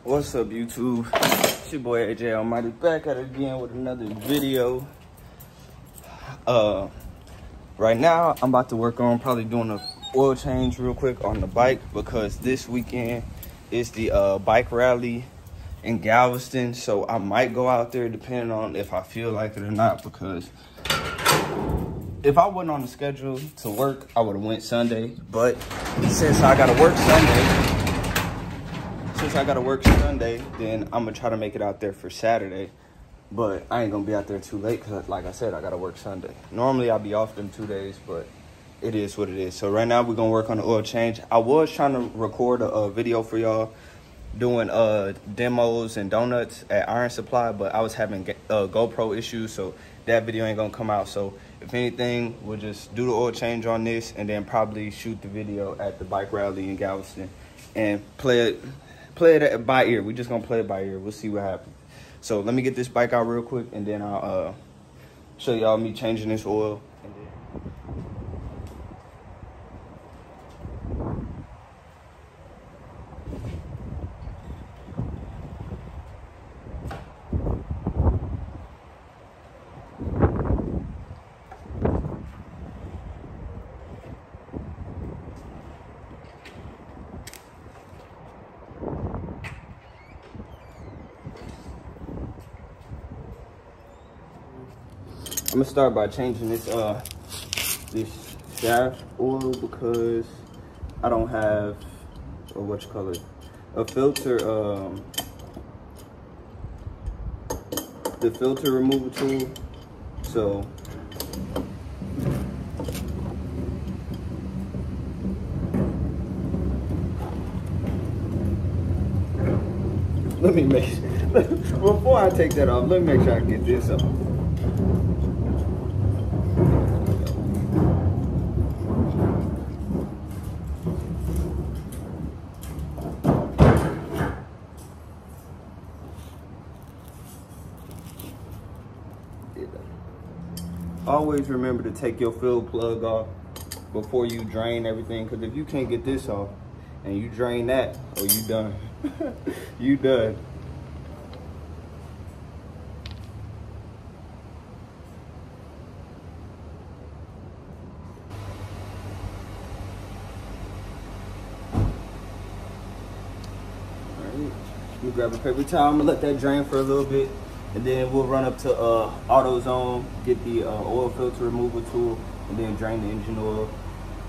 What's up, YouTube? It's your boy AJ Almighty back at it again with another video. Right now I'm about to work on probably doing an oil change real quick on the bike because this weekend is the bike rally in Galveston, so I might go out there depending on if I feel like it or not, because if I wasn't on the schedule to work, I would have went Sunday, but since I gotta work Sunday, then I'm gonna try to make it out there for Saturday. But I ain't gonna be out there too late because, like I said, I gotta work Sunday. Normally I'll be off them 2 days, but it is what it is. So right now we're gonna work on the oil change. I was trying to record a video for y'all doing demos and donuts at Iron Supply, but I was having GoPro issues, so that video ain't gonna come out. So if anything, we'll just do the oil change on this and then probably shoot the video at the bike rally in Galveston and play it by ear. We're just gonna play it by ear. We'll see what happens. So let me get this bike out real quick and then I'll show y'all me changing this oil. I'm gonna start by changing this shaft oil because I don't have a filter, the filter removal tool. So let me make before I take that off, let me make sure I get this off. Always remember to take your fill plug off before you drain everything, because if you can't get this off and you drain that, oh, you done. You done. Alright, let me grab a paper towel. I'm gonna let that drain for a little bit, and then we'll run up to AutoZone, get the oil filter removal tool, and then drain the engine oil.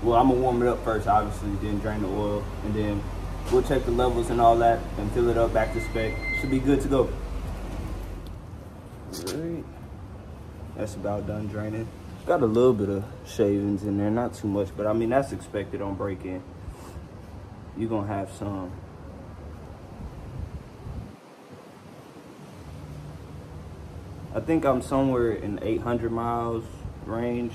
Well, I'm gonna warm it up first, obviously, then drain the oil, and then we'll check the levels and all that, and fill it up back to spec. Should be good to go. Alright, that's about done draining. Got a little bit of shavings in there, not too much, but I mean, that's expected on break-in. You're gonna have some. I think I'm somewhere in 800 miles range.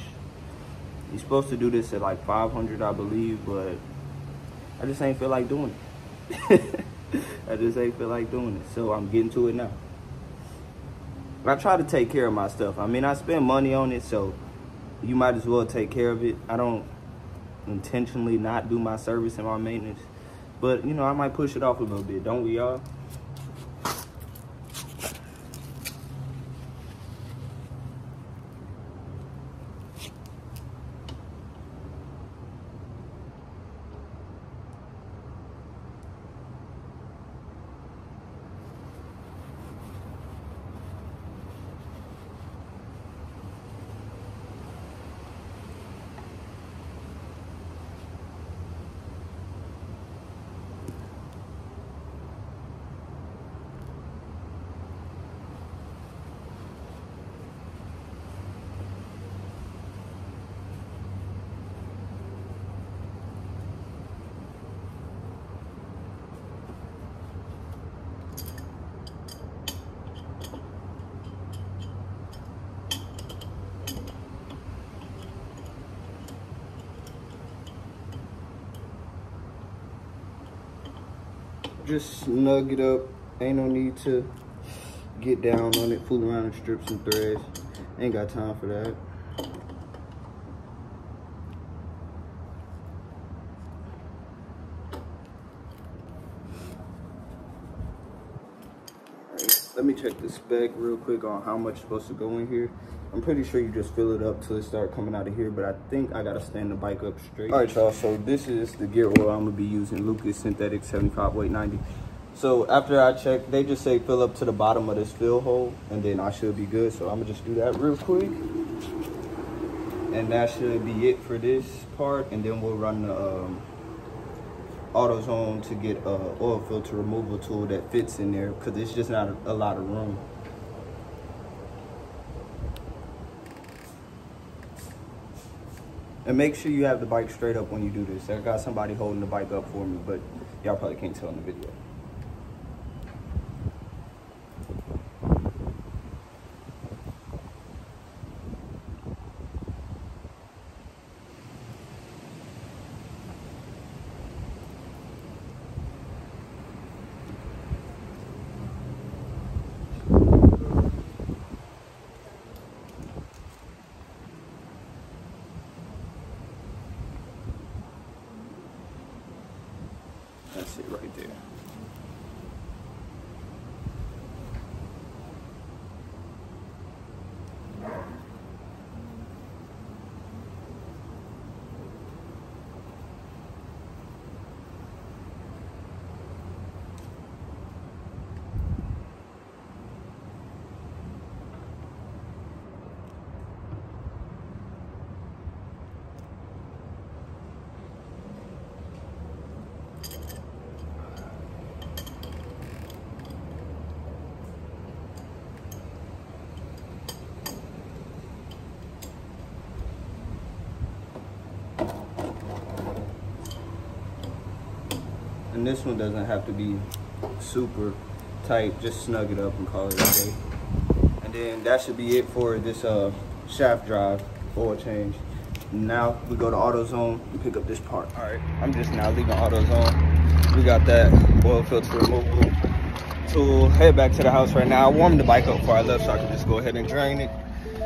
You're supposed to do this at like 500, I believe, but I just ain't feel like doing it. I just ain't feel like doing it, so I'm getting to it now. I try to take care of my stuff. I mean, I spend money on it, so you might as well take care of it. I don't intentionally not do my service and my maintenance, but you know, I might push it off a little bit, don't we all? Just snug it up. Ain't no need to get down on it, fool around and strip some threads. Ain't got time for that. Let me check the spec real quick on how much is supposed to go in here. I'm pretty sure you just fill it up till it start coming out of here, but I think I gotta stand the bike up straight. All right, y'all, so this is the gear oil I'm gonna be using, Lucas Synthetic 75 weight 90. So after I check, they just say fill up to the bottom of this fill hole, and then I should be good. So I'm gonna just do that real quick. And that should be it for this part, and then we'll run the AutoZone to get a oil filter removal tool that fits in there, because it's just not a lot of room. And make sure you have the bike straight up when you do this. I got somebody holding the bike up for me, but y'all probably can't tell in the video. That's it right there. And this one doesn't have to be super tight, just snug it up and call it a day. And then that should be it for this shaft drive oil change. Now we go to AutoZone and pick up this part. All right, I'm just now leaving AutoZone. We got that oil filter removal tool. Head back to the house right now. I warmed the bike up before I left so I could just go ahead and drain it.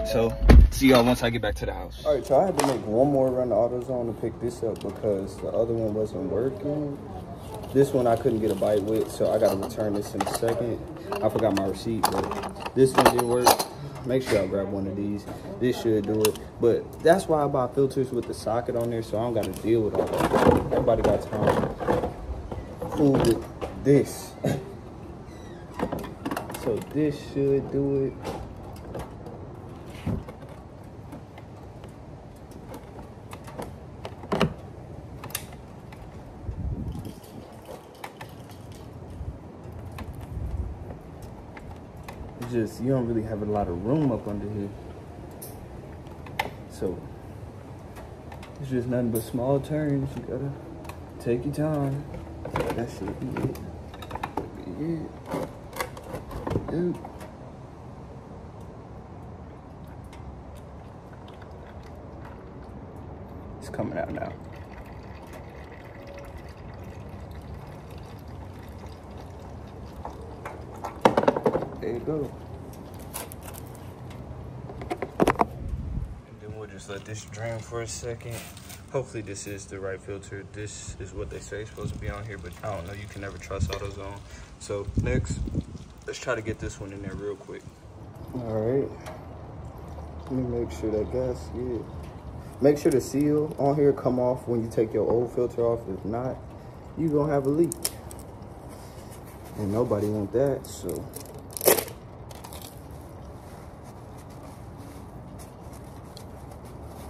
So see y'all once I get back to the house. All right, so I had to make one more run to AutoZone to pick this up because the other one wasn't working. This one I couldn't get a bite with, so I gotta return this in a second. I forgot my receipt, but this one didn't work. Make sure I grab one of these. This should do it. But that's why I buy filters with the socket on there, so I don't gotta deal with all that. Everybody got time. Cool with this. So this should do it. Just you don't really have a lot of room up under here, so it's just nothing but small turns. You gotta take your time. That should be it. Dude. It's coming out now. There you go. And then we'll just let this drain for a second. Hopefully this is the right filter. This is what they say is supposed to be on here, but I don't know. You can never trust AutoZone. So next, let's try to get this one in there real quick. All right. Let me make sure that gasket. Make sure the seal on here come off when you take your old filter off. If not, you're gonna have a leak. And nobody want that, so.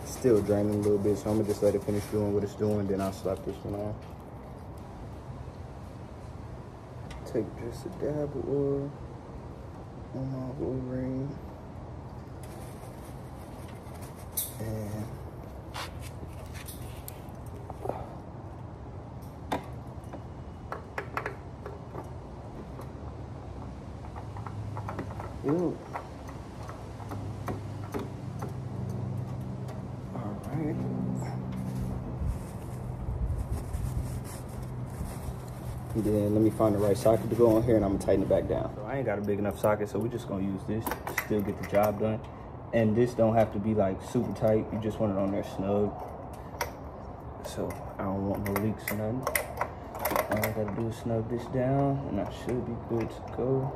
Still draining a little bit, so I'm gonna just let it finish doing what it's doing, then I'll slap this one on. Take just a dab of oil on my oil ring. And ooh. And then let me find the right socket to go on here, and I'm gonna tighten it back down. So I ain't got a big enough socket, so we're just gonna use this to still get the job done. And this don't have to be like super tight. You just want it on there snug. So I don't want no leaks or nothing. All I gotta do is snug this down, and I should be good to go.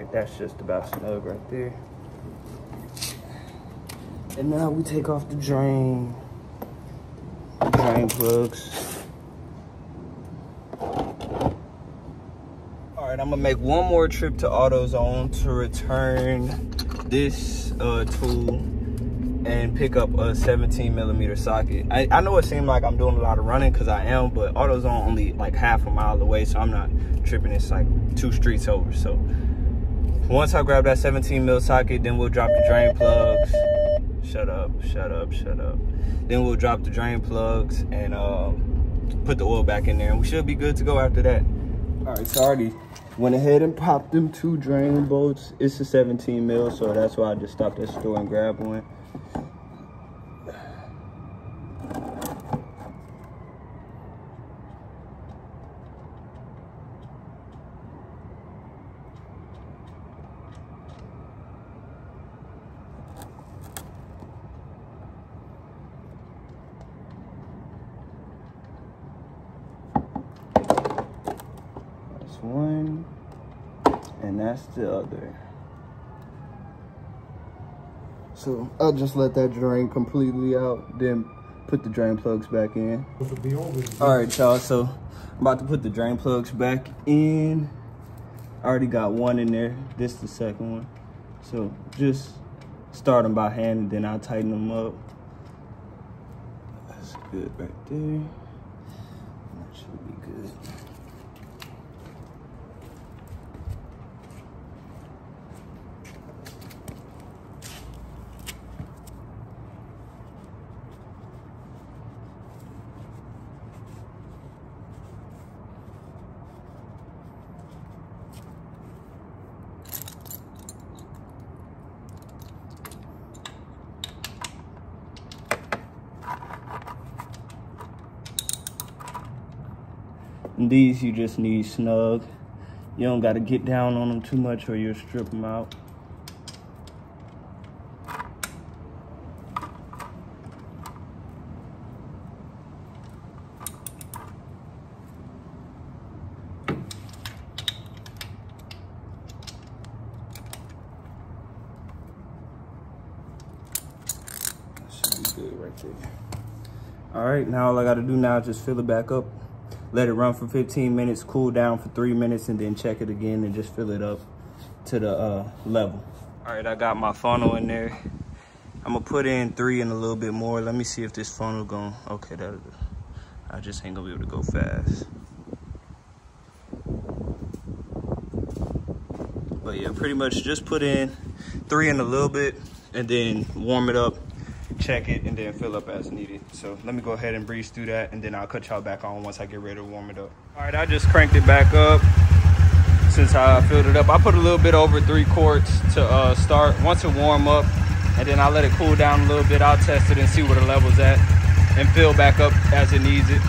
socket. That's just about snug right there. And now we take off the drain plugs. All right, I'm gonna make one more trip to AutoZone to return this tool and pick up a 17mm socket. I know it seemed like I'm doing a lot of running, because I am, but AutoZone only like half a mile away, so I'm not tripping. It's like 2 streets over. So once I grab that 17mm socket, then we'll drop the drain plugs. Shut up. Then we'll drop the drain plugs and put the oil back in there, and we should be good to go after that. All right, so I already went ahead and popped them 2 drain bolts. It's a 17mm, so that's why I just stopped at the store and grabbed one. One, and that's the other. So I'll just let that drain completely out, then put the drain plugs back in. All right, y'all, so I'm about to put the drain plugs back in. I already got one in there. This is the second one. So just start them by hand, and then I'll tighten them up. That's good right there. That should be good. And these you just need snug. You don't gotta get down on them too much or you'll strip them out. That should be good right there. All right, now all I gotta do now is just fill it back up. Let it run for 15 minutes, cool down for 3 minutes, and then check it again and just fill it up to the level. All right, I got my funnel in there. I'm gonna put in 3 and a little bit more. Let me see if this funnel going, okay, I just ain't gonna be able to go fast. But yeah, pretty much just put in 3 and a little bit, and then warm it up, check it, and then fill up as needed. So let me go ahead and breeze through that, and then I'll cut y'all back on once I get ready to warm it up. All right, I just cranked it back up. Since I filled it up, I put a little bit over 3 quarts to start. Once it warm up, and then I'll let it cool down a little bit. I'll test it and see where the level's at, and fill back up as it needs it.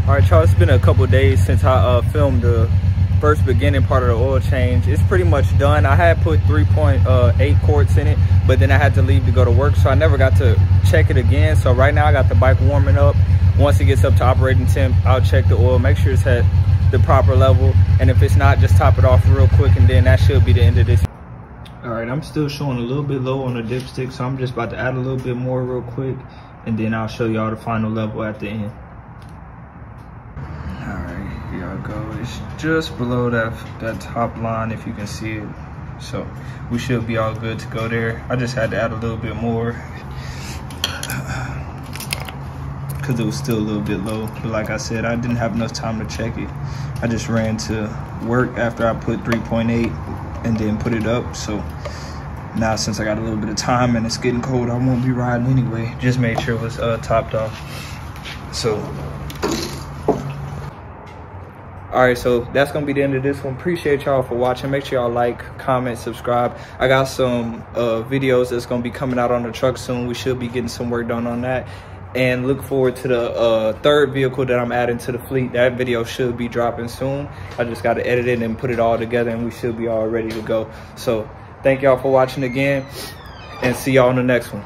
All right, y'all, it's been a couple days since I filmed the first beginning part of the oil change. It's pretty much done. I had put 3.8 quarts in it, but then I had to leave to go to work, so I never got to check it again. So right now I got the bike warming up. Once it gets up to operating temp, I'll check the oil, make sure it's at the proper level, and if it's not, just top it off real quick, and then that should be the end of this. All right, I'm still showing a little bit low on the dipstick, so I'm just about to add a little bit more real quick, and then I'll show y'all the final level at the end. Here I go. It's just below that top line, if you can see it. So we should be all good to go there. I just had to add a little bit more because it was still a little bit low. But like I said, I didn't have enough time to check it. I just ran to work after I put 3.8 and then put it up. So now since I got a little bit of time and it's getting cold, I won't be riding anyway. Just made sure it was topped off. So all right, so that's gonna be the end of this one. Appreciate y'all for watching. Make sure y'all like, comment, subscribe. I got some videos that's gonna be coming out on the truck soon. We should be getting some work done on that. And look forward to the third vehicle that I'm adding to the fleet. That video should be dropping soon. I just gotta edit it and put it all together, and we should be all ready to go. So thank y'all for watching again, and see y'all on the next one.